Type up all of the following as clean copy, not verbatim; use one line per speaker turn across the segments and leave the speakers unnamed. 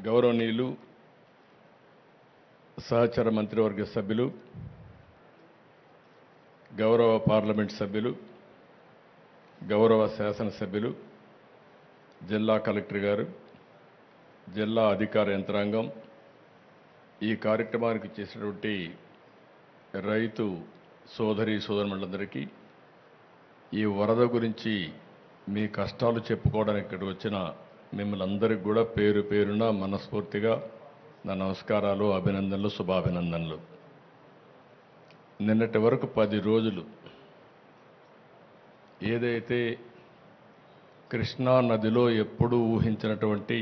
గౌరవనీయులు సహచర మంత్రివర్గ సభ్యులు, గౌరవ పార్లమెంట్ సభ్యులు, గౌరవ శాసనసభ్యులు, జిల్లా కలెక్టర్ గారు, జిల్లా అధికార యంత్రాంగం, ఈ కార్యక్రమానికి చేసినటువంటి రైతు సోదరి సోదరులందరికీ ఈ వరద గురించి మీ కష్టాలు చెప్పుకోవడానికి ఇక్కడికి వచ్చిన మిమ్మల్ని అందరికీ కూడా పేరు పేరున మనస్ఫూర్తిగా నా నమస్కారాలు, అభినందనలు, శుభాభినందనలు. నిన్నటి వరకు 10 రోజులు ఏదైతే కృష్ణా నదిలో ఎప్పుడూ ఊహించినటువంటి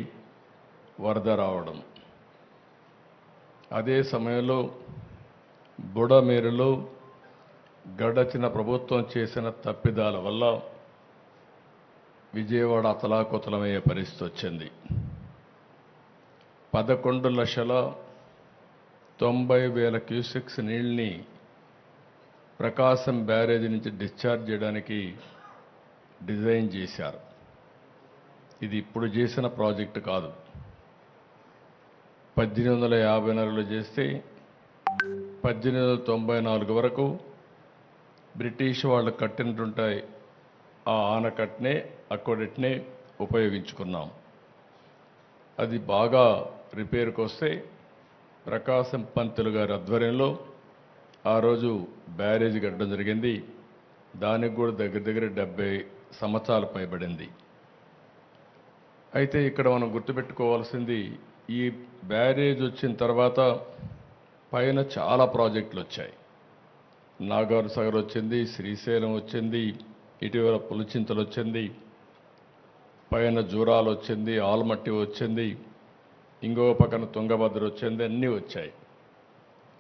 వరద రావడం, అదే సమయంలో బుడమేరులో గడచిన ప్రభుత్వం చేసిన తప్పిదాల వల్ల విజయవాడ అతలాకుతలమయ్యే పరిస్థితి వచ్చింది. 11,90,000 క్యూసెక్స్ నీళ్ళని ప్రకాశం బ్యారేజీ నుంచి డిశ్చార్జ్ చేయడానికి డిజైన్ చేశారు. ఇది ఇప్పుడు చేసిన ప్రాజెక్టు కాదు. 1854లో చేస్తే 1894 వరకు బ్రిటిష్ వాళ్ళు కట్టినట్టుంటాయి ఆ ఆనకట్నే అక్వడెట్నే ఉపయోగించుకున్నాం. అది బాగా రిపేర్కి వస్తే ప్రకాశం పంతులు గారి ఆధ్వర్యంలో ఆ రోజు బ్యారేజీ కట్టడం జరిగింది. దానికి కూడా దగ్గర 70 సంవత్సరాలు పైబడింది. అయితే ఇక్కడ మనం గుర్తుపెట్టుకోవాల్సింది, ఈ బ్యారేజ్ వచ్చిన తర్వాత పైన చాలా ప్రాజెక్టులు వచ్చాయి. నాగార్ సాగర్ వచ్చింది, శ్రీశైలం వచ్చింది, ఇటీవల పులిచింతలు వచ్చింది, పైన జూరాలు వచ్చింది, ఆల్మట్టి వచ్చింది, ఇంకో పక్కన తుంగభద్ర వచ్చింది, అన్నీ వచ్చాయి.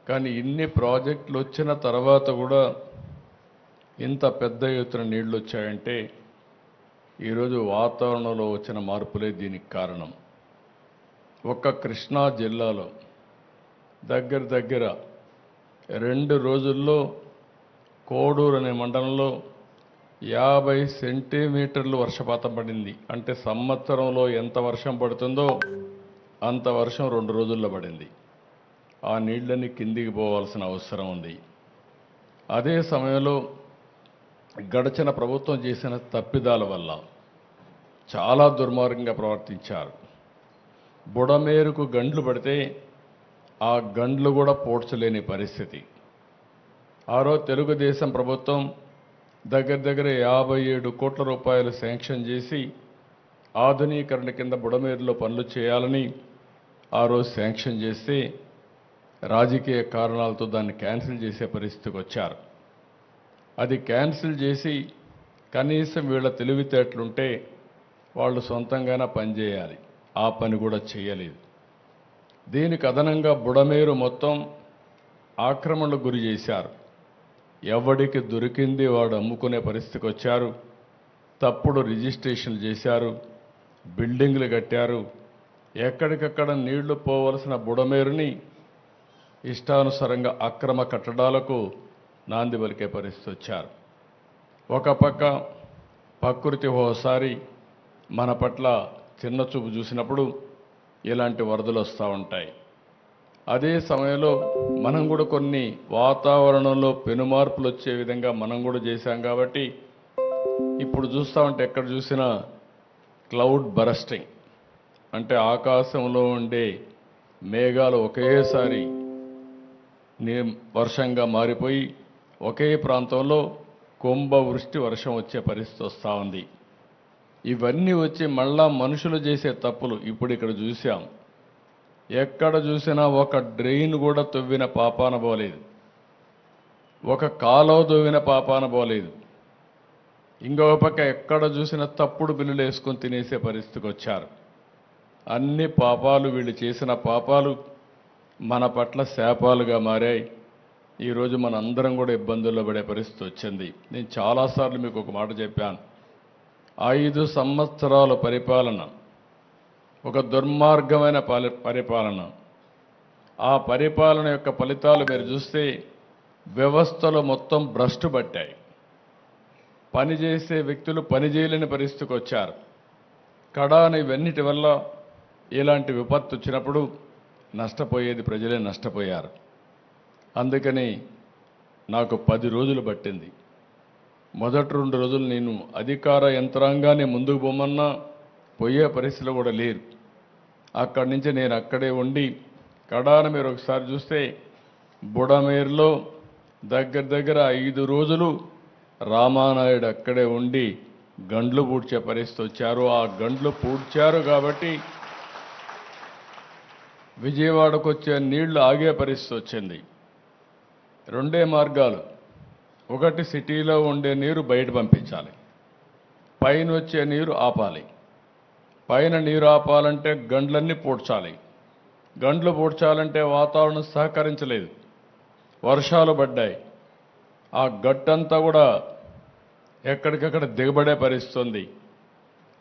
కానీ ఇన్ని ప్రాజెక్టులు వచ్చిన తర్వాత కూడా ఇంత పెద్ద ఎత్తున నీళ్లు వచ్చాయంటే ఈరోజు వాతావరణంలో వచ్చిన మార్పులే దీనికి కారణం. ఒక్క కృష్ణా జిల్లాలో దగ్గర 2 రోజుల్లో కోడూరు అనే మండలంలో 50 సెంటీమీటర్లు వర్షపాతం పడింది. అంటే సంవత్సరంలో ఎంత వర్షం పడుతుందో అంత వర్షం 2 రోజుల్లో పడింది. ఆ నీళ్ళని కిందికి పోవాల్సిన అవసరం ఉంది. అదే సమయంలో గడిచిన ప్రభుత్వం చేసిన తప్పిదాల వల్ల చాలా దుర్మార్గంగా ప్రవర్తించారు. బుడమేరుకు గండ్లు పడితే ఆ గండ్లు కూడా పోడ్చలేని పరిస్థితి. ఆ రోజు తెలుగుదేశం ప్రభుత్వం దగ్గర 57 కోట్ల రూపాయలు శాంక్షన్ చేసి ఆధునీకరణ కింద బుడమేరులో పనులు చేయాలని ఆ రోజు శాంక్షన్ చేస్తే రాజకీయ కారణాలతో దాన్ని క్యాన్సిల్ చేసే పరిస్థితికి వచ్చారు. అది క్యాన్సిల్ చేసి కనీసం వీళ్ళ తెలివితేటలుంటే వాళ్ళు సొంతంగానే పనిచేయాలి. ఆ పని కూడా చేయలేదు. దీనికి అదనంగా బుడమేరు మొత్తం ఆక్రమణకు గురి చేశారు. ఎవడికి దొరికింది వాడు అమ్ముకునే పరిస్థితికి వచ్చారు. తప్పుడు రిజిస్ట్రేషన్లు చేశారు, బిల్డింగ్లు కట్టారు. ఎక్కడికక్కడ నీళ్లు పోవలసిన బుడమేరుని ఇష్టానుసారంగా అక్రమ కట్టడాలకు నాంది పలికే పరిస్థితి వచ్చారు. ఒక పక్క ప్రకృతి ఓసారి మన పట్ల చిన్న చూపు చూసినప్పుడు ఇలాంటి వరదలు వస్తూ ఉంటాయి. అదే సమయంలో మనం కూడా కొన్ని వాతావరణంలో పెనుమార్పులు వచ్చే విధంగా మనం కూడా చేశాం. కాబట్టి ఇప్పుడు చూస్తామంటే ఎక్కడ చూసినా క్లౌడ్ బరస్టింగ్, అంటే ఆకాశంలో ఉండే మేఘాలు ఒకేసారి వర్షంగా మారిపోయి ఒకే ప్రాంతంలో కుంభవృష్టి వర్షం వచ్చే పరిస్థితి వస్తూ ఉంది. ఇవన్నీ వచ్చి మళ్ళా మనుషులు చేసే తప్పులు ఇప్పుడు ఇక్కడ చూసాం. ఎక్కడ చూసినా ఒక డ్రైన్ కూడా తవ్విన పాపాన పోలేదు, ఒక కాలువ తవ్విన పాపాన పోలేదు. ఇంకొక పక్క ఎక్కడ చూసినా తప్పుడు బిల్లులు వేసుకొని తినేసే పరిస్థితికి వచ్చారు. అన్ని పాపాలు, వీళ్ళు చేసిన పాపాలు మన పట్ల శాపాలుగా మారాయి. ఈరోజు మనందరం కూడా ఇబ్బందుల్లో పడే పరిస్థితి వచ్చింది. నేను చాలాసార్లు మీకు ఒక మాట చెప్పాను. 5 సంవత్సరాల పరిపాలన ఒక దుర్మార్గమైన పరిపాలన. ఆ పరిపాలన యొక్క ఫలితాలు మీరు చూస్తే వ్యవస్థలు మొత్తం భ్రష్టు పట్టాయి. పనిచేసే వ్యక్తులు పనిచేయలేని పరిస్థితికి వచ్చారు. కడాన ఇవన్నిటి వల్ల ఇలాంటి విపత్తు వచ్చినప్పుడు నష్టపోయేది ప్రజలే నష్టపోయారు. అందుకని నాకు 10 రోజులు పట్టింది. మొదటి 2 రోజులు నేను అధికార యంత్రాంగాన్ని ముందుకు పోమన్నా పోయే పరిస్థితులు కూడా లేరు. అక్కడి నుంచి నేను అక్కడే ఉండి కడాన మీరు ఒకసారి చూస్తే బుడమేరులో దగ్గర 5 రోజులు రామానాయుడు అక్కడే ఉండి గండ్లు పూడ్చే పరిస్థితి వచ్చారు. ఆ గండ్లు పూడ్చారు కాబట్టి విజయవాడకు వచ్చే నీళ్లు ఆగే పరిస్థితి వచ్చింది. 2 మార్గాలు. ఒకటి సిటీలో ఉండే నీరు బయట పంపించాలి, పైన వచ్చే నీరు ఆపాలి. పైన నీరు ఆపాలంటే గండ్లన్నీ పూడ్చాలి. గండ్లు పూడ్చాలంటే వాతావరణం సహకరించలేదు, వర్షాలు పడ్డాయి. ఆ గట్టంతా కూడా ఎక్కడికక్కడ దిగబడే పరిస్థితి ఉంది.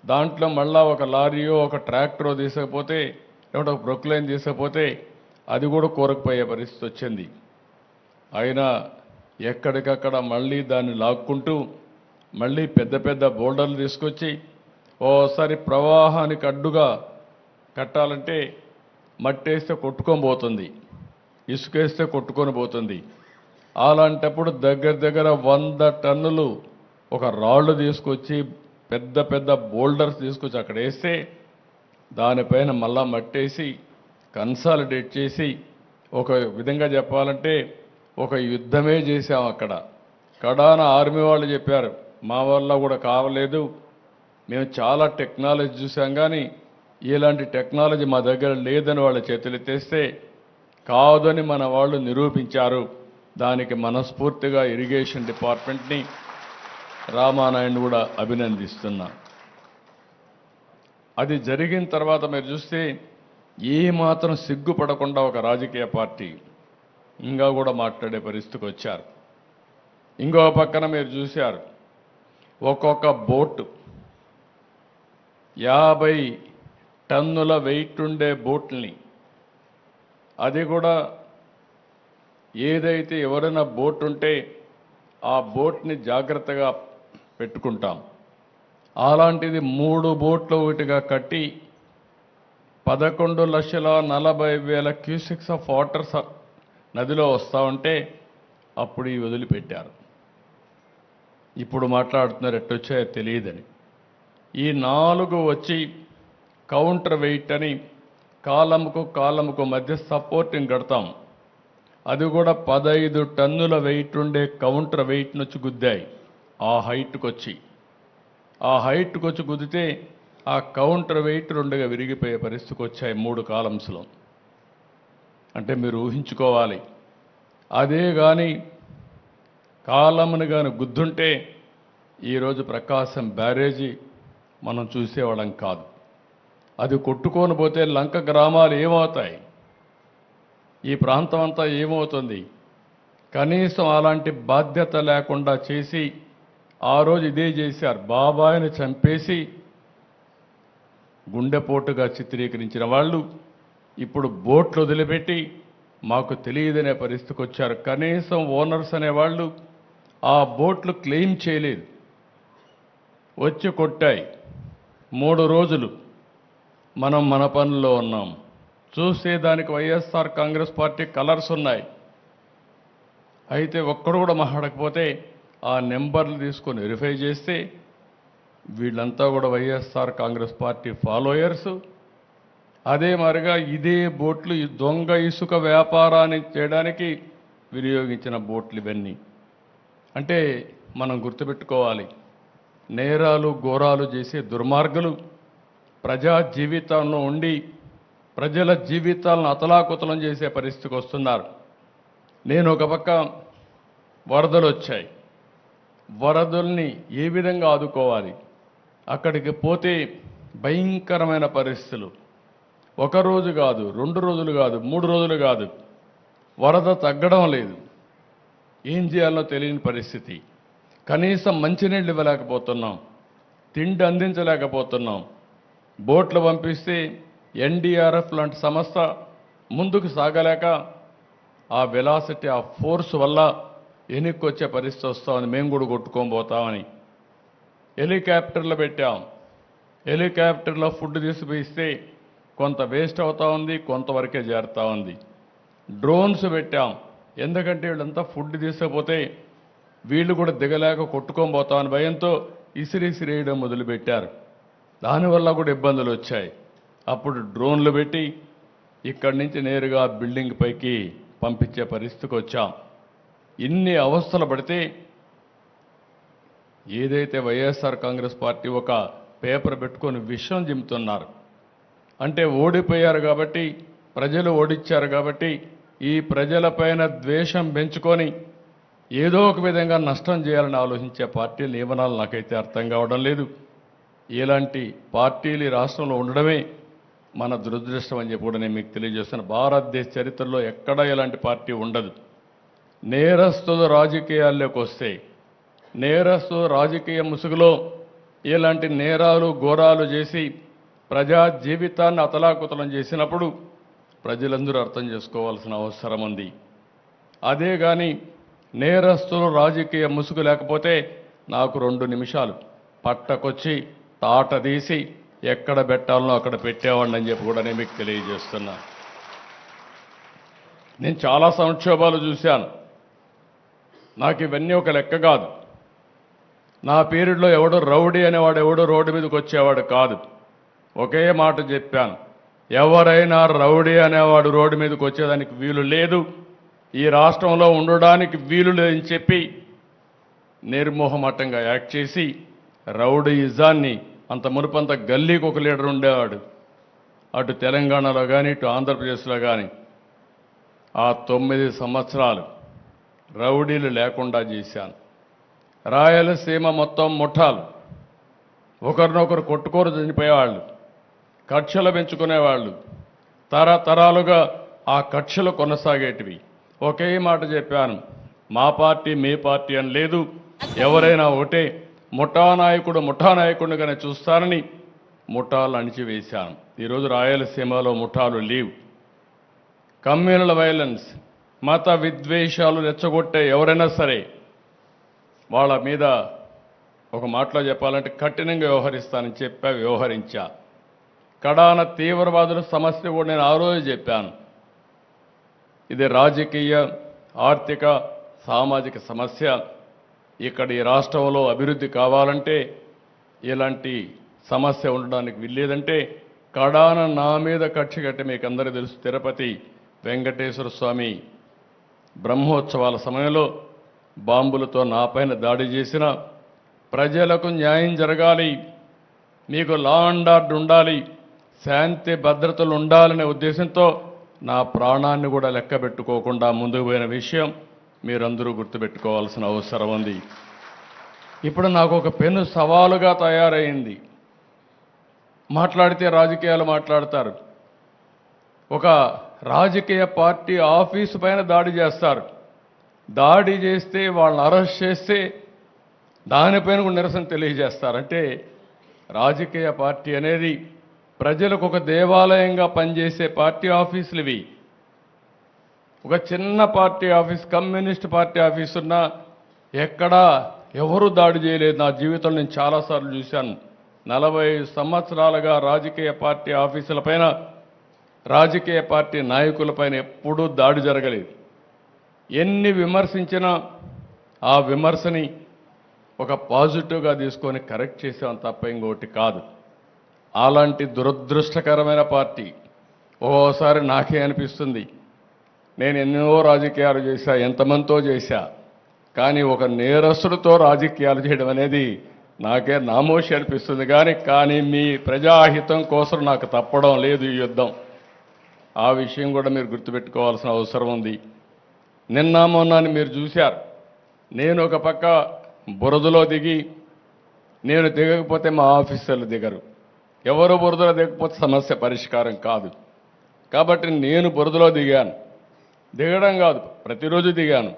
దాంట్లో మళ్ళా ఒక లారీయో ఒక ట్రాక్టరో తీసుకపోతే లేకపోతే ఒక ప్రొక్లైన్ తీసుకపోతే అది కూడా కూరకపోయే పరిస్థితి వచ్చింది. అయినా ఎక్కడికక్కడ మళ్ళీ దాన్ని లాక్కుంటూ మళ్ళీ పెద్ద బోల్డర్లు తీసుకొచ్చి ఓసారి ప్రవాహానికి అడ్డుగా కట్టాలంటే మట్టేస్తే కొట్టుకొని పోతుంది, ఇసుకేస్తే కొట్టుకొని పోతుంది. అలాంటప్పుడు దగ్గర 100 టన్నులు ఒక రాళ్ళు తీసుకొచ్చి పెద్ద బోల్డర్స్ తీసుకొచ్చి అక్కడ వేస్తే దానిపైన మళ్ళా మట్టేసి కన్సాలిడేట్ చేసి ఒక విధంగా చెప్పాలంటే ఒక యుద్ధమే చేశాం అక్కడ. కడాన ఆర్మీ వాళ్ళు చెప్పారు మా వల్ల కూడా కావలేదు, మేము చాలా టెక్నాలజీ చూసాం కానీ ఇలాంటి టెక్నాలజీ మా దగ్గర లేదని వాళ్ళ చేతులెత్తేస్తే కాదని మన వాళ్ళు నిరూపించారు. దానికి మనస్ఫూర్తిగా ఇరిగేషన్ డిపార్ట్మెంట్ని రామానాయుడు కూడా అభినందిస్తున్నా. అది జరిగిన తర్వాత మీరు చూస్తే ఏమాత్రం సిగ్గుపడకుండా ఒక రాజకీయ పార్టీ ఇంకా కూడా మాట్లాడే పరిస్థితికి వచ్చారు. ఇంకో పక్కన మీరు చూశారు ఒక్కొక్క బోటు 50 టన్నుల వెయిట్ ఉండే బోట్ని, అది కూడా ఏదైతే ఎవరైనా బోట్ ఉంటే ఆ బోట్ని జాగ్రత్తగా పెట్టుకుంటాం. అలాంటిది 3 బోట్లు ఒకటిగా కట్టి 11,40,000 క్యూసెక్స్ ఆఫ్ వాటర్ నదిలో వస్తూ ఉంటే అప్పుడు ఈ వదిలిపెట్టారు. ఇప్పుడు మాట్లాడుతున్నారు ఎట్టొచ్చాయో తెలియదని. ఈ 4 వచ్చి కౌంటర్ వెయిట్ అని కాలంకు మధ్య సపోర్టింగ్ కడతాం. అది కూడా 15 టన్నుల వెయిట్ ఉండే కౌంటర్ వెయిట్ నుంచి గుద్దాయి. ఆ హైట్కి వచ్చి గుద్దితే ఆ కౌంటర్ వెయిట్ 2గా విరిగిపోయే పరిస్థితికి వచ్చాయి 3 కాలమ్స్లో. అంటే మీరు ఊహించుకోవాలి, అదే కానీ కాలమ్ను కానీ గుద్దుంటే ఈరోజు ప్రకాశం బ్యారేజీ మనం చూసేవాళ్ళం కాదు. అది కొట్టుకొని పోతే లంక గ్రామాలు ఏమవుతాయి, ఈ ప్రాంతం అంతా ఏమవుతుంది? కనీసం అలాంటి బాధ్యత లేకుండా చేసి ఆ రోజు ఇదే చేశారు. బాబాయిని చంపేసి గుండెపోటుగా చిత్రీకరించిన వాళ్ళు ఇప్పుడు బోట్లు వదిలిపెట్టి మాకు తెలియదనే పరిస్థితికి వచ్చారు. కనీసం ఓనర్స్ అనేవాళ్ళు ఆ బోట్లు క్లెయిమ్ చేయలేదు, వచ్చి కొట్టాయి. 3 రోజులు మనం మన పనుల్లో ఉన్నాం. చూస్తే దానికి వైఎస్ఆర్ కాంగ్రెస్ పార్టీ కలర్స్ ఉన్నాయి. అయితే ఒక్కడు కూడా మాట్లాడకపోతే ఆ నెంబర్లు తీసుకొని వెరిఫై చేస్తే వీళ్ళంతా కూడా వైఎస్ఆర్ కాంగ్రెస్ పార్టీ ఫాలోయర్స్. అదే మరిగా ఇదే బోట్లు ఈ దొంగ ఇసుక వ్యాపారాన్ని చేయడానికి వినియోగించిన బోట్లు ఇవన్నీ. అంటే మనం గుర్తుపెట్టుకోవాలి, నేరాలు ఘోరాలు చేసే దుర్మార్గులు ప్రజా జీవితంలో ఉండి ప్రజల జీవితాలను అతలాకుతలం చేసే పరిస్థితికి వస్తున్నారు. నేను ఒక పక్క వరదలు వచ్చాయి, వరదల్ని ఏ విధంగా ఆదుకోవాలి, అక్కడికి పోతే భయంకరమైన పరిస్థితులు. 1 రోజు కాదు, 2 రోజులు కాదు, 3 రోజులు కాదు, వరద తగ్గడం లేదు. ఏం చేయాలో తెలియని పరిస్థితి. కనీసం మంచినీళ్ళు ఇవ్వలేకపోతున్నాం, తిండి అందించలేకపోతున్నాం. బోట్లు పంపిస్తే ఎన్డీఆర్ఎఫ్ లాంటి సంస్థ ముందుకు సాగలేక ఆ వెలాసిటీ ఆ ఫోర్స్ వల్ల వెనక్కొచ్చే పరిస్థితి వస్తామని మేము కూడా కొట్టుకొని పోతామని హెలికాప్టర్లు పెట్టాం. హెలికాప్టర్లో ఫుడ్ తీసుకుపోయిస్తే కొంత వేస్ట్ అవుతా ఉంది, కొంతవరకే చేరుతా ఉంది. డ్రోన్స్ పెట్టాం, ఎందుకంటే వీళ్ళంతా ఫుడ్ తీసుకపోతే వీళ్ళు కూడా దిగలేక కొట్టుకొని పోతామని భయంతో ఇసిరేయడం మొదలుపెట్టారు. దానివల్ల కూడా ఇబ్బందులు వచ్చాయి. అప్పుడు డ్రోన్లు పెట్టి ఇక్కడి నుంచి నేరుగా బిల్డింగ్ పైకి పంపించే పరిస్థితికి వచ్చాం. ఇన్ని అవస్థలు పడితే ఏదైతే వైఎస్ఆర్ కాంగ్రెస్ పార్టీ ఒక పేపర్ పెట్టుకొని విషం జిమ్ముతున్నారు అంటే ఓడిపోయారు కాబట్టి, ప్రజలు ఓడిచ్చారు కాబట్టి ఈ ప్రజలపైన ద్వేషం పెంచుకొని ఏదో ఒక విధంగా నష్టం చేయాలని ఆలోచించే పార్టీల నియమనాలు నాకైతే అర్థం కావడం లేదు. ఇలాంటి పార్టీలు ఈ రాష్ట్రంలో ఉండడమే మన దురదృష్టం అని చెప్పి కూడా నేను మీకు తెలియజేస్తున్నాను. భారతదేశ చరిత్రలో ఎక్కడా ఇలాంటి పార్టీ ఉండదు. నేరస్తులు రాజకీయాల్లోకి వస్తే, నేరస్తులు రాజకీయ ముసుగులో ఇలాంటి నేరాలు ఘోరాలు చేసి ప్రజా జీవితాన్ని అతలాకుతలం చేసినప్పుడు ప్రజలందరూ అర్థం చేసుకోవాల్సిన అవసరం ఉంది. అదే కానీ నేరస్తులు రాజకీయ ముసుగు లేకపోతే నాకు 2 నిమిషాలు పట్టకొచ్చి తాట తీసి ఎక్కడ పెట్టాలనో అక్కడ పెట్టేవాడిని అని చెప్పి కూడా నేను మీకు తెలియజేస్తున్నా. నేను చాలా సంక్షోభాలు చూశాను. నాకు ఇవన్నీ ఒక లెక్క కాదు. నా పీరియడ్లో ఎవడో రౌడీ అనేవాడు ఎవడో రోడ్డు మీదకి వచ్చేవాడు కాదు. ఒకే మాట చెప్పాను, ఎవరైనా రౌడీ అనేవాడు రోడ్డు మీదకి వచ్చేదానికి వీలు లేదు, ఈ రాష్ట్రంలో ఉండడానికి వీలు లేదని చెప్పి నిర్మోహమాటంగా యాక్ట్ చేసి రౌడీయిజాన్ని, అంత మునుపంత గల్లీకి ఒక లీడర్ ఉండేవాడు, అటు తెలంగాణలో కానీ ఇటు ఆంధ్రప్రదేశ్లో కానీ ఆ 9 సంవత్సరాలు రౌడీలు లేకుండా చేశాను. రాయలసీమ మొత్తం ముఠాలు, ఒకరినొకరు కొట్టుకోరు చనిపోయేవాళ్ళు, కక్షలు పెంచుకునేవాళ్ళు, తరతరాలుగా ఆ కక్షలు కొనసాగేటివి. ఒకే మాట చెప్పాను, మా పార్టీ మీ పార్టీ అని లేదు, ఎవరైనా ఒకటే, ముఠానాయకుడిగానే చూస్తానని ముఠాలు అణిచివేశాను. ఈరోజు రాయలసీమలో ముఠాలు లేవు. కమ్యూనల్ వైలెన్స్, మత విద్వేషాలు రెచ్చగొట్టే ఎవరైనా సరే వాళ్ళ మీద ఒక మాటలో చెప్పాలంటే కఠినంగా వ్యవహరిస్తానని వ్యవహరించా. కడాన తీవ్రవాదుల సమస్య కూడా నేను ఆ రోజు చెప్పాను. ఇది రాజకీయ, ఆర్థిక, సామాజిక సమస్య. ఇక్కడ ఈ రాష్ట్రంలో అభివృద్ధి కావాలంటే, ఇలాంటి సమస్య ఉండడానికి వీల్లేదంటే కడాన నా మీద కక్ష కట్టి మీకు అందరికీ తెలుసు, తిరుపతి వెంకటేశ్వర స్వామి బ్రహ్మోత్సవాల సమయంలో బాంబులతో నాపైన దాడి చేసిన, ప్రజలకు న్యాయం జరగాలి, మీకు లా అండ్ ఆర్డర్ ఉండాలి, శాంతి భద్రతలు ఉండాలనే ఉద్దేశంతో నా ప్రాణాన్ని కూడా లెక్క పెట్టుకోకుండా ముందుకు పోయిన విషయం మీరందరూ గుర్తుపెట్టుకోవాల్సిన అవసరం ఉంది. ఇప్పుడు నాకు ఒక పెను సవాలుగా తయారైంది. మాట్లాడితే రాజకీయాలు మాట్లాడతారు. ఒక రాజకీయ పార్టీ ఆఫీసు పైన దాడి చేస్తారు. దాడి చేస్తే వాళ్ళని అరెస్ట్ చేస్తే దానిపైన కూడా నిరసన తెలియజేస్తారు. అంటే రాజకీయ పార్టీ అనేది ప్రజలకు ఒక దేవాలయంగా పనిచేసే పార్టీ ఆఫీసులు ఇవి. ఒక చిన్న party office, communist party office ఉన్నా ఎక్కడా ఎవరు దాడి చేయలేదు. నా జీవితంలో నేను చాలాసార్లు చూశాను. 40 సంవత్సరాలుగా రాజకీయ పార్టీ ఆఫీసులపైన, రాజకీయ పార్టీ నాయకులపైన ఎప్పుడూ దాడి జరగలేదు. ఎన్ని విమర్శించినా ఆ విమర్శని ఒక పాజిటివ్గా తీసుకొని కరెక్ట్ చేసాం తప్ప ఇంకోటి కాదు. అలాంటి దురదృష్టకరమైన పార్టీ ఓసారి నాకే అనిపిస్తుంది, నేను ఎన్నో రాజకీయాలు చేశా, ఎంతమందితో చేశా, కానీ ఒక నేరస్తుడితో రాజకీయాలు చేయడం అనేది నాకే నామోషి అనిపిస్తుంది. కానీ మీ ప్రజాహితం కోసం నాకు తప్పడం లేదు ఈ యుద్ధం. ఆ విషయం కూడా మీరు గుర్తుపెట్టుకోవాల్సిన అవసరం ఉంది. నిన్న మొన్నని మీరు చూశారు, నేను ఒక పక్క బురదలో దిగి, నేను దిగకపోతే మా ఆఫీసర్లు దిగరు, ఎవరు బురదలో దిగకపోతే సమస్య పరిష్కారం కాదు. కాబట్టి నేను బురదలో దిగాను. దిగడం కాదు, ప్రతిరోజు దిగాను.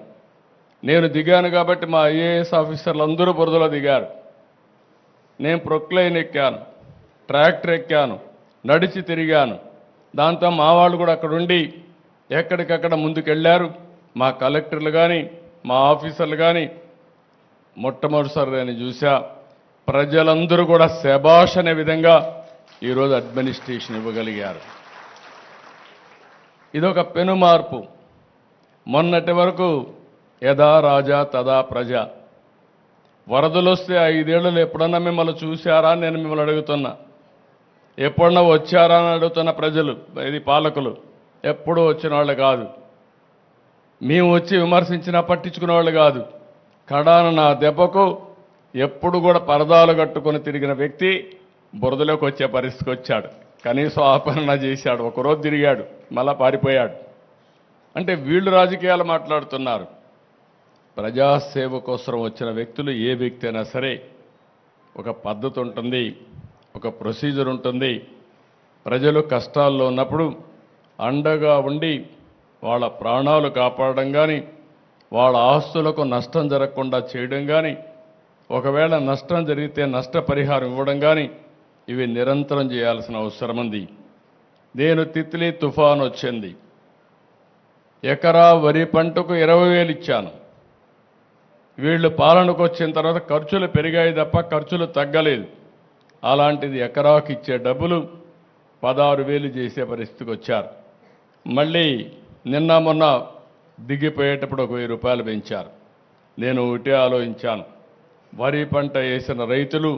నేను దిగాను కాబట్టి మా ఐఏఎస్ ఆఫీసర్లు అందరూ బురదలో దిగారు. నేను ప్రొక్లైన్ ఎక్కాను, ట్రాక్టర్ ఎక్కాను, నడిచి తిరిగాను. దాంతో మా వాళ్ళు కూడా అక్కడుండి ఎక్కడికక్కడ ముందుకెళ్ళారు. మా కలెక్టర్లు కానీ మా ఆఫీసర్లు కానీ మొట్టమొదటిసారి నేను చూసా. ప్రజలందరూ కూడా శభాష్ అనే విధంగా ఈరోజు అడ్మినిస్ట్రేషన్ ఇవ్వగలిగారు. ఇదొక పెను మార్పు. మొన్నటి వరకు యథా రాజా తదా ప్రజ. వరదలు వస్తే 5 ఏళ్లలో ఎప్పుడన్నా మిమ్మల్ని చూశారా అని నేను మిమ్మల్ని అడుగుతున్నా. ఎప్పుడన్నా వచ్చారా అని అడుగుతున్న ప్రజలు, ఇది పాలకులు. ఎప్పుడూ వచ్చిన వాళ్ళు కాదు. మేము వచ్చి విమర్శించినా పట్టించుకునే వాళ్ళు కాదు. కడాన నా దెబ్బకు ఎప్పుడు కూడా పరదాలు కట్టుకొని తిరిగిన వ్యక్తి బురదలోకి వచ్చే పరిస్థితికి వచ్చాడు. కనీసం ఆపరణ చేశాడు. ఒకరోజు తిరిగాడు, మళ్ళా పారిపోయాడు. అంటే వీళ్ళు రాజకీయాలు మాట్లాడుతున్నారు. ప్రజాసేవ కోసం వచ్చిన వ్యక్తులు ఏ వ్యక్తి అయినా సరే ఒక పద్ధతి ఉంటుంది, ఒక ప్రొసీజర్ ఉంటుంది. ప్రజలు కష్టాల్లో ఉన్నప్పుడు అండగా ఉండి వాళ్ళ ప్రాణాలు కాపాడడం కానీ, వాళ్ళ ఆస్తులకు నష్టం జరగకుండా చేయడం కానీ, ఒకవేళ నష్టం జరిగితే నష్టపరిహారం ఇవ్వడం కానీ, ఇవి నిరంతరం చేయాల్సిన అవసరం ఉంది. నేను తిత్లీ తుఫాన్ వచ్చింది, ఎకరా వరి పంటకు 20,000 ఇచ్చాను. వీళ్ళు పాలనకు వచ్చిన తర్వాత ఖర్చులు పెరిగాయి తప్ప ఖర్చులు తగ్గలేదు. అలాంటిది ఎకరాకు ఇచ్చే డబ్బులు 16,000 చేసే పరిస్థితికి వచ్చారు. మళ్ళీ నిన్న మొన్న దిగిపోయేటప్పుడు 1,000 రూపాయలు పెంచారు. నేను ఒకటే ఆలోచించాను, వరి పంట వేసిన రైతులు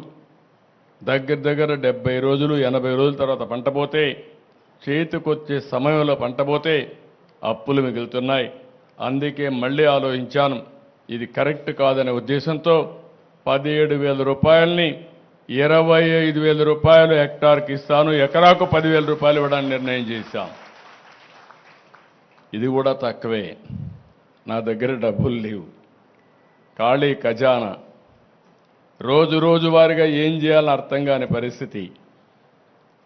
దగ్గర 70 రోజులు 80 రోజుల తర్వాత పంట పోతే, చేతికొచ్చే సమయంలో పంట పోతే అప్పులు మిగులుతున్నాయి. అందుకే మళ్ళీ ఆలోచించాను, ఇది కరెక్ట్ కాదనే ఉద్దేశంతో 17,000 రూపాయలని 25,000 రూపాయలు హెక్టార్కి ఇస్తాను, ఎకరాకు 10,000 రూపాయలు ఇవ్వడానికి నిర్ణయం చేశాం. ఇది కూడా తక్కువే. నా దగ్గర డబ్బులు లేవు, ఖాళీ ఖజానా. రోజు వారిగా ఏం చేయాలని అర్థం కాని పరిస్థితి.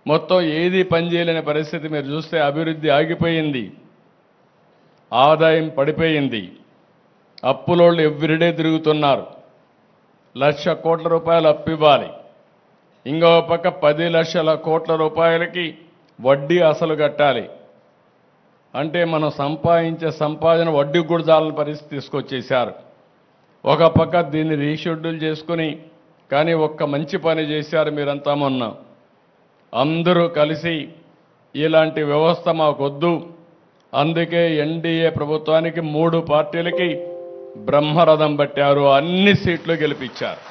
మొత్తం ఏది పనిచేయలేని పరిస్థితి. మీరు చూస్తే అభివృద్ధి ఆగిపోయింది, ఆదాయం పడిపోయింది. అప్పులోళ్ళు ఎవ్రీడే తిరుగుతున్నారు. 1,00,000 కోట్ల రూపాయలు అప్పు ఇవ్వాలి, ఇంకో పక్క 10 లక్షల కోట్ల రూపాయలకి వడ్డీ అసలు కట్టాలి. అంటే మనం సంపాదించే సంపాదన వడ్డీకి కూడా చాలని పరిస్థితి తీసుకొచ్చేశారు. ఒక పక్క దీన్ని రీషెడ్యూల్ చేసుకుని, కానీ ఒక్క మంచి పని చేశారు మీరంతా మొన్న. అందరూ కలిసి ఇలాంటి వ్యవస్థ మాకొద్దు, అందుకే ఎన్డీఏ ప్రభుత్వానికి 3 పార్టీలకి బ్రహ్మరథం పట్టారు, అన్ని సీట్లు గెలిపించారు.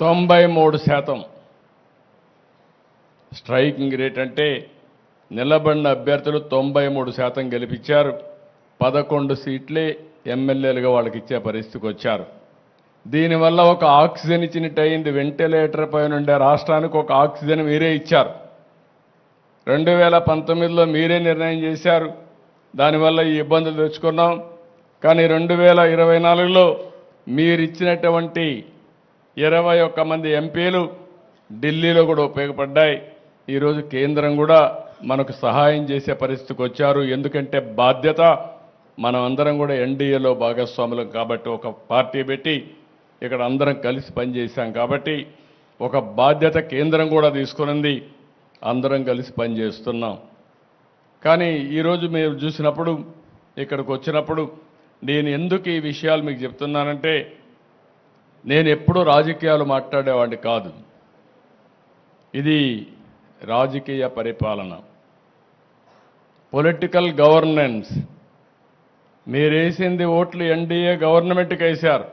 93% స్ట్రైకింగ్ రేట్. అంటే నిలబడిన అభ్యర్థులు 93% గెలిపించారు. 11 సీట్లే ఎమ్మెల్యేలుగా వాళ్ళకి ఇచ్చే పరిస్థితికి వచ్చారు. దీనివల్ల ఒక ఆక్సిజన్ ఇచ్చినట్టు అయింది. వెంటిలేటర్ పైన ఉండే రాష్ట్రానికి ఒక ఆక్సిజన్ మీరే ఇచ్చారు. 2019లో మీరే నిర్ణయం చేశారు, దానివల్ల ఈ ఇబ్బందులు తెచ్చుకున్నాం. కానీ 2024లో మీరిచ్చినటువంటి 21 మంది ఎంపీలు ఢిల్లీలో కూడా ఉపయోగపడ్డాయి. ఈరోజు కేంద్రం కూడా మనకు సహాయం చేసే పరిస్థితికి వచ్చారు. ఎందుకంటే బాధ్యత, మనం అందరం కూడా ఎన్డీఏలో భాగస్వాములం కాబట్టి, ఒక పార్టీ పెట్టి ఇక్కడ అందరం కలిసి పనిచేశాం కాబట్టి ఒక బాధ్యత కేంద్రం కూడా తీసుకునింది. అందరం కలిసి పనిచేస్తున్నాం. కానీ ఈరోజు మీరు చూసినప్పుడు, ఇక్కడికి వచ్చినప్పుడు నేను ఎందుకు ఈ విషయాలు మీకు చెప్తున్నానంటే, నేను ఎప్పుడూ రాజకీయాలు మాట్లాడేవాడిని కాదు. ఇది రాజకీయ పరిపాలన, పొలిటికల్ గవర్నెన్స్. మీరేసింది ఓట్లు ఎన్డీఏ గవర్నమెంట్కి వేశారు.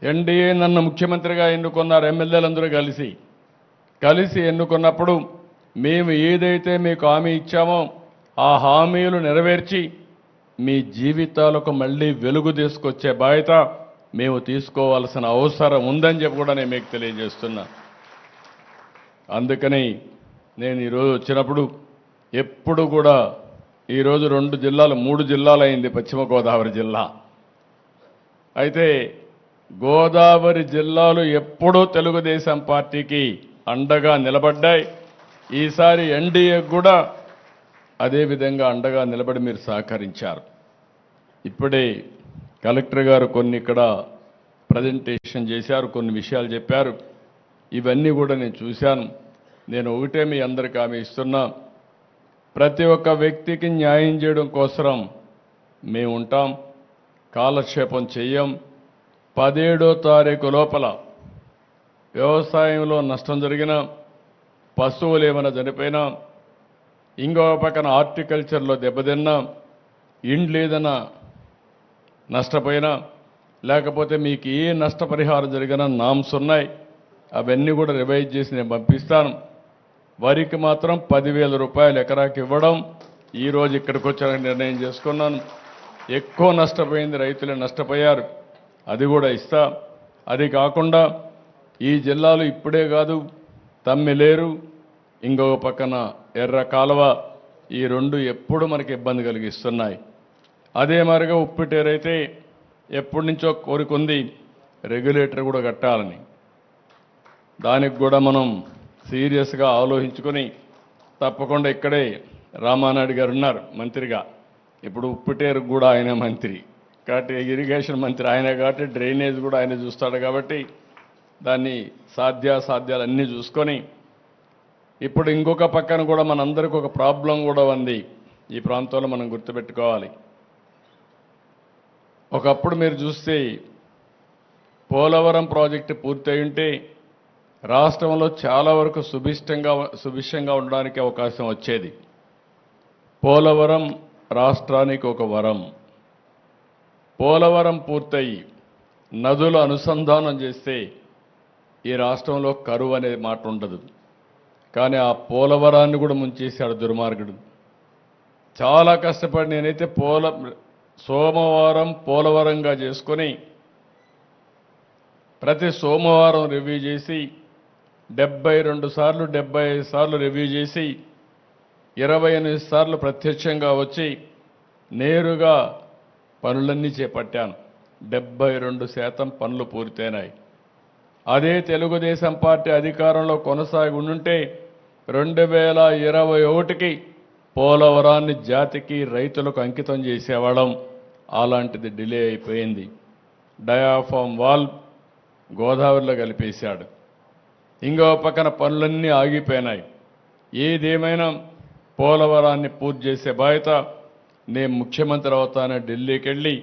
ఎన్డీఏ నన్ను ముఖ్యమంత్రిగా ఎన్నుకున్నారు, ఎమ్మెల్యేలందరూ కలిసి ఎన్నుకున్నప్పుడు మేము ఏదైతే మీకు హామీ ఇచ్చామో ఆ హామీలు నెరవేర్చి మీ జీవితాలకు మళ్ళీ వెలుగు తీసుకొచ్చే బాధ్యత మేము తీసుకోవాల్సిన అవసరం ఉందని చెప్పి కూడా నేను మీకు తెలియజేస్తున్నా. అందుకని నేను ఈరోజు వచ్చినప్పుడు ఎప్పుడు కూడా, ఈరోజు 2 జిల్లాలు 3 జిల్లాలు అయింది పశ్చిమ గోదావరి జిల్లా. అయితే గోదావరి జిల్లాలు ఎప్పుడూ తెలుగుదేశం పార్టీకి అండగా నిలబడ్డాయి. ఈసారి ఎన్డీఏ కూడా అదేవిధంగా అండగా నిలబడి మీరు సహకరించారు. ఇప్పుడే కలెక్టర్ గారు కొన్ని ఇక్కడ ప్రజెంటేషన్ చేశారు, కొన్ని విషయాలు చెప్పారు. ఇవన్నీ కూడా నేను చూశాను. నేను ఒకటే మీ అందరికీ హామీ ఇస్తున్నా, ప్రతి ఒక్క వ్యక్తికి న్యాయం చేయడం కోసం మేము ఉంటాం, కాలక్షేపం చెయ్యం. 17వ తారీఖు లోపల వ్యవసాయంలో నష్టం జరిగినా, పశువులు ఏమైనా చనిపోయినా, ఇంకో పక్కన హార్టికల్చర్లో దెబ్బతిన్నా, ఇండ్లు ఏదైనా నష్టపోయినా, లేకపోతే మీకు ఏ నష్టపరిహారం జరిగినా నామ్స్ ఉన్నాయి. అవన్నీ కూడా రివైజ్ చేసి నేను పంపిస్తాను. వరికి మాత్రం 10,000 రూపాయలు ఎకరాకి ఇవ్వడం ఈరోజు ఇక్కడికి వచ్చాక నిర్ణయం చేసుకున్నాను. ఎక్కువ నష్టపోయింది రైతులే నష్టపోయారు, అది కూడా ఇస్తా. అది కాకుండా ఈ జిల్లాలో ఇప్పుడే కాదు, తమ్మిలేరు, ఇంకొక పక్కన ఎర్ర కాలువ, ఈ రెండు ఎప్పుడు మనకి ఇబ్బంది కలిగిస్తున్నాయి. అదే మరిగా ఉప్పిటేరైతే ఎప్పటి నుంచో కోరుకుంది రెగ్యులేటర్ కూడా కట్టాలని. దానికి కూడా మనం సీరియస్గా ఆలోచించుకొని తప్పకుండా ఇక్కడే రామానాయుడు గారు ఉన్నారు మంత్రిగా. ఇప్పుడు ఉప్పిటేరు కూడా ఆయన మంత్రి కాబట్టి, ఇరిగేషన్ మంత్రి ఆయన కాబట్టి, డ్రైనేజ్ కూడా ఆయన చూస్తాడు కాబట్టి, దాన్ని సాధ్యాసాధ్యాలు అన్నీ చూసుకొని ఇప్పుడు ఇంకొక పక్కన కూడా మనందరికీ ఒక ప్రాబ్లం కూడా ఉంది. ఈ ప్రాంతంలో మనం గుర్తుపెట్టుకోవాలి. ఒకప్పుడు మీరు చూస్తే పోలవరం ప్రాజెక్టు పూర్తయి ఉంటే రాష్ట్రంలో చాలా వరకు సుభిక్షంగా ఉండడానికి అవకాశం వచ్చేది. పోలవరం రాష్ట్రానికి ఒక వరం. పోలవరం పూర్తయి నదుల అనుసంధానం చేస్తే ఈ రాష్ట్రంలో కరువు అనే మాట ఉండదు. కానీ ఆ పోలవరాన్ని కూడా ముంచేశాడు దుర్మార్గుడు. చాలా కష్టపడి నేనైతే సోమవారం పోలవరంగా చేసుకొని ప్రతి సోమవారం రివ్యూ చేసి 72 సార్లు 75 సార్లు రివ్యూ చేసి 28 సార్లు ప్రత్యక్షంగా వచ్చి నేరుగా పనులన్నీ చేపట్టాను. 72% పనులు పూర్తయినాయి. అదే తెలుగుదేశం పార్టీ అధికారంలో కొనసాగి ఉండుంటే 2021కి పోలవరాన్ని జాతికి రైతులకు అంకితం చేసేవాళ్ళం. అలాంటిది డిలే అయిపోయింది. డయాఫామ్ వాల్ గోదావరిలో కలిపేశాడు. ఇంకో పక్కన పనులన్నీ ఆగిపోయినాయి. ఏదేమైనా పోలవరాన్ని పూర్తి చేసే బాధ్యత నేను ముఖ్యమంత్రి అవుతానని ఢిల్లీకి వెళ్ళి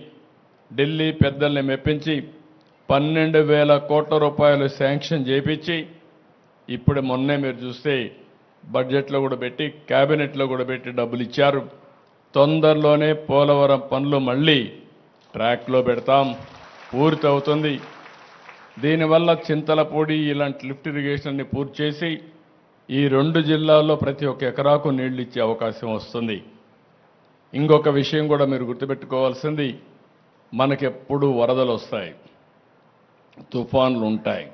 ఢిల్లీ పెద్దల్ని మెప్పించి 12,000 కోట్ల రూపాయలు శాంక్షన్ చేయించి ఇప్పుడు మొన్నే మీరు చూస్తే బడ్జెట్లో కూడా పెట్టి క్యాబినెట్లో కూడా పెట్టి డబ్బులు ఇచ్చారు. తొందరలోనే పోలవరం పనులు మళ్ళీ ట్రాక్లో పెడతాం, పూర్తి అవుతుంది. దీనివల్ల చింతలపూడి ఇలాంటి లిఫ్ట్ ఇరిగేషన్ని పూర్తి చేసి ఈ 2 జిల్లాల్లో ప్రతి ఒక్క ఎకరాకు నీళ్లు ఇచ్చే అవకాశం వస్తుంది. ఇంకొక విషయం కూడా మీరు గుర్తుపెట్టుకోవాల్సింది, మనకెప్పుడు వరదలు వస్తాయి, తుఫాన్లు ఉంటాయి.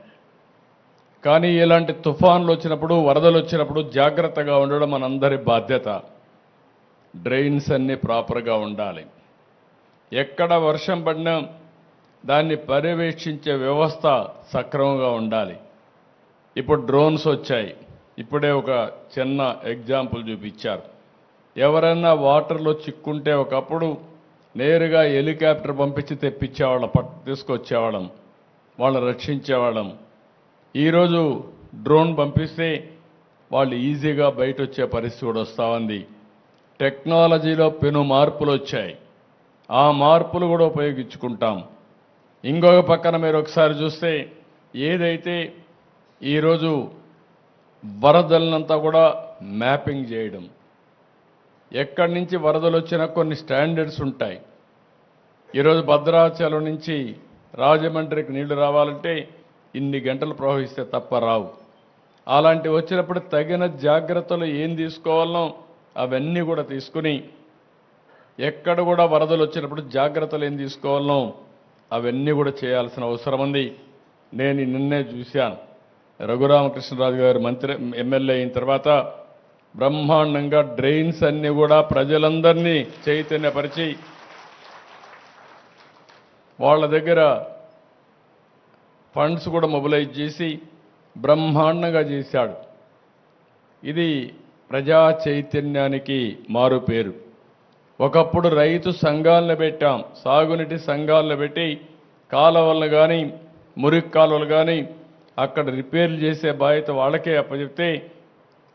కానీ ఇలాంటి తుఫాన్లు వచ్చినప్పుడు, వరదలు వచ్చినప్పుడు జాగ్రత్తగా ఉండడం మనందరి బాధ్యత. డ్రైన్స్ అన్నీ ప్రాపర్గా ఉండాలి. ఎక్కడ వర్షం పడినా దాన్ని పర్యవేక్షించే వ్యవస్థ సక్రమంగా ఉండాలి. ఇప్పుడు డ్రోన్స్ వచ్చాయి. ఇప్పుడే ఒక చిన్న ఎగ్జాంపుల్ చూపించారు. ఎవరైనా వాటర్లో చిక్కుంటే ఒకప్పుడు నేరుగా హెలికాప్టర్ పంపించి తెప్పించేవాళ్ళం, తీసుకొచ్చేవాళ్ళం, వాళ్ళని రక్షించేవాళ్ళం. ఈరోజు డ్రోన్ పంపిస్తే వాళ్ళు ఈజీగా బయట వచ్చే పరిస్థితి కూడా వస్తూ ఉంది. టెక్నాలజీలో పెను మార్పులు వచ్చాయి. ఆ మార్పులు కూడా ఉపయోగించుకుంటాం. ఇంకొక పక్కన మీరు ఒకసారి చూస్తే ఏదైతే ఈరోజు వరదలనంతా కూడా మ్యాపింగ్ చేయడం, ఎక్కడి నుంచి వరదలు వచ్చినా కొన్ని స్టాండర్డ్స్ ఉంటాయి. ఈరోజు భద్రాచలం నుంచి రాజమండ్రికి నీళ్లు రావాలంటే ఇన్ని గంటలు ప్రవహిస్తే తప్ప రావు. అలాంటివి వచ్చినప్పుడు తగిన జాగ్రత్తలు ఏం తీసుకోవాలనో అవన్నీ కూడా తీసుకుని, ఎక్కడ కూడా వరదలు వచ్చినప్పుడు జాగ్రత్తలు ఏం తీసుకోవాలనో అవన్నీ కూడా చేయాల్సిన అవసరం ఉంది. నేను నిన్నే చూశాను. రఘురామకృష్ణరాజు గారు ఎమ్మెల్యే అయిన తర్వాత బ్రహ్మాండంగా డ్రైన్స్ అన్నీ కూడా ప్రజలందరినీ చైతన్యపరిచి వాళ్ళ దగ్గర ఫండ్స్ కూడా మొబిలైజ్ చేసి బ్రహ్మాండంగా చేశాడు. ఇది ప్రజా చైతన్యానికి మారు పేరు. ఒకప్పుడు రైతు సంఘాలను పెట్టాం, సాగునీటి సంఘాలను పెట్టి కాలువలను కానీ మురికి కాలువలు కానీ అక్కడ రిపేర్లు చేసే బాధ్యత వాళ్ళకే అప్పచెప్తే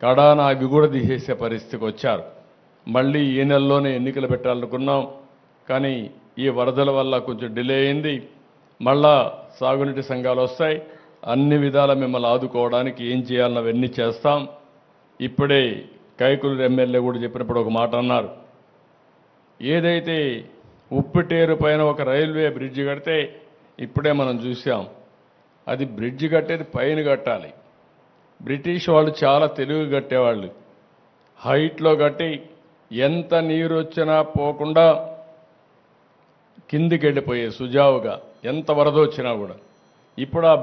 కడాన అవి కూడా తీసేసే పరిస్థితికి వచ్చారు. మళ్ళీ ఈ నెలలోనే ఎన్నికలు పెట్టాలనుకున్నాం, కానీ ఈ వరదల వల్ల కొంచెం డిలే అయింది. మళ్ళా సాగునీటి సంఘాలు వస్తాయి. అన్ని విధాల మిమ్మల్ని ఆదుకోవడానికి ఏం చేయాలన్న అవన్నీ చేస్తాం. ఇప్పుడే కైకులూరు ఎమ్మెల్యే కూడా చెప్పినప్పుడు ఒక మాట అన్నారు. ఏదైతే ఉప్పుటేరు పైన ఒక రైల్వే బ్రిడ్జి కడితే ఇప్పుడే మనం చూసాం. అది బ్రిడ్జి కట్టేది పైన కట్టాలి. బ్రిటిష్ వాళ్ళు చాలా తెలివిగా కట్టేవాళ్ళు. హైట్లో కట్టి ఎంత నీరు వచ్చినా పోకుండా కిందికి వెళ్ళిపోయే సుజావుగా, ఎంత వరద వచ్చినా కూడా. ఇప్పుడు ఆ